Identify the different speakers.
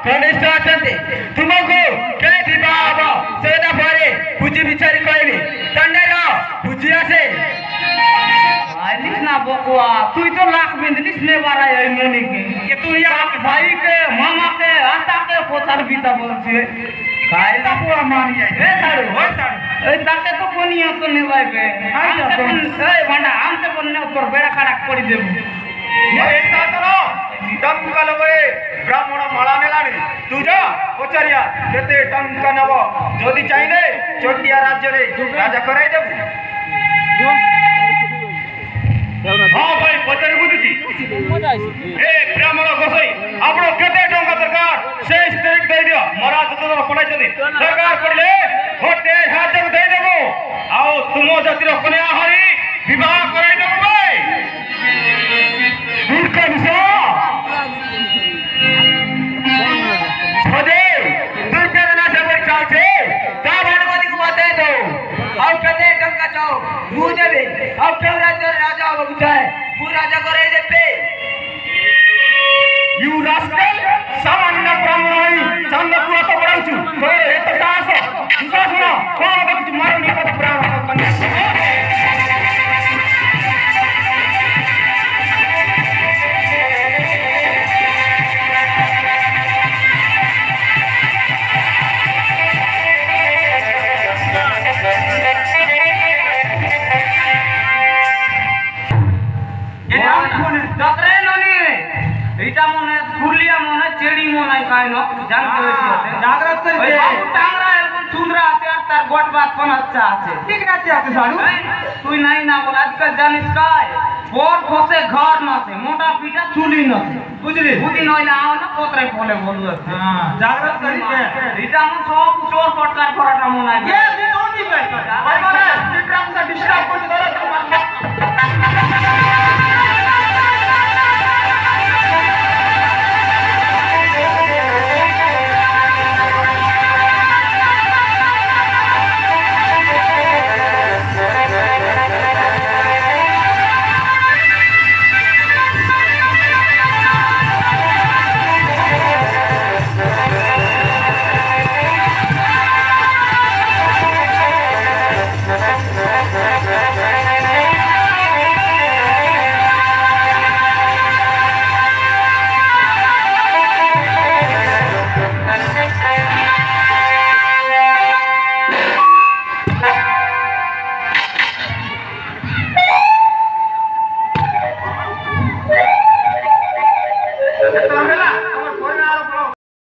Speaker 1: कनिष्ठ अछंती तुमको के विवाह हबो सेना परे पूजी बिचारी कहबी तंडेर पूजी आसे
Speaker 2: आइलिस ना बकुआ तू तो लाख बिंदलिस ने बारा है मोनी के ये तू या भाई के मामा के आटा के पोतार बीता बोलछे
Speaker 1: काय ता पुआ मानी आई
Speaker 2: ए साडू हो साडू ए ताके तो कोनिया तो ने भाई बे हम तो ए भांडा हम तो कोने तोर बेड़ा खड़ा पड़ी देबू
Speaker 1: ये सासरो टंका लगे ब्राह्मण माला नेलानी तुझा ओचारिया केते टंका नबो जदी चाइले चोटिया राज्य रे राजा कराई देबू हां भाई पचारि बुझुची ए ब्राह्मण गोसाई आपनो केते टंका दरकार 6 तारीख दे दियो मरा जतन पड़ाई जदी दरकार पड़ले होटे हाजर दे देबो आओ तुमो जातिर कन्या हरी विवाह कराई देबो भाई दूर का विषय छोदे दुर्योधना से पर चालछे ता भानुमति को बता दो अब कते टंका चाओ मु देबे अब केउ राज्य राजा हो बुझाए मु राजा कराई देबे यू रास्कल सामान्य ब्राह्मण हई चंद पुआ तो बड़ाउछु तोरे एत साहस दूसरा सुनो कोन कुछ मारो नहीं पता ब्राह्मण कन्या इटा मने फुलिया मने चेड़ी मने काइनो जानते होइछे जागृत कर दे टांगरा एल्बम सुंदरा আছে আর তার গোট বাত কোন আচ্ছা আছে ঠিক নাতে আছে সাড়ু তুই নাই না বল আজকাল জানিস কাই বড় ফসে ঘর নছে মোটা পিটা চুলি নছে বুঝলি বুঝি নইলা আও না কোতরাই বলে বলু আছে হ্যাঁ জাগৃত করি দে এটা মন সব চোর পটকার করাটা মনে হয় এ দিন ওনি ভাই ভাই মানে চিত্রাংশ ডিস্টার্ব করতে দাও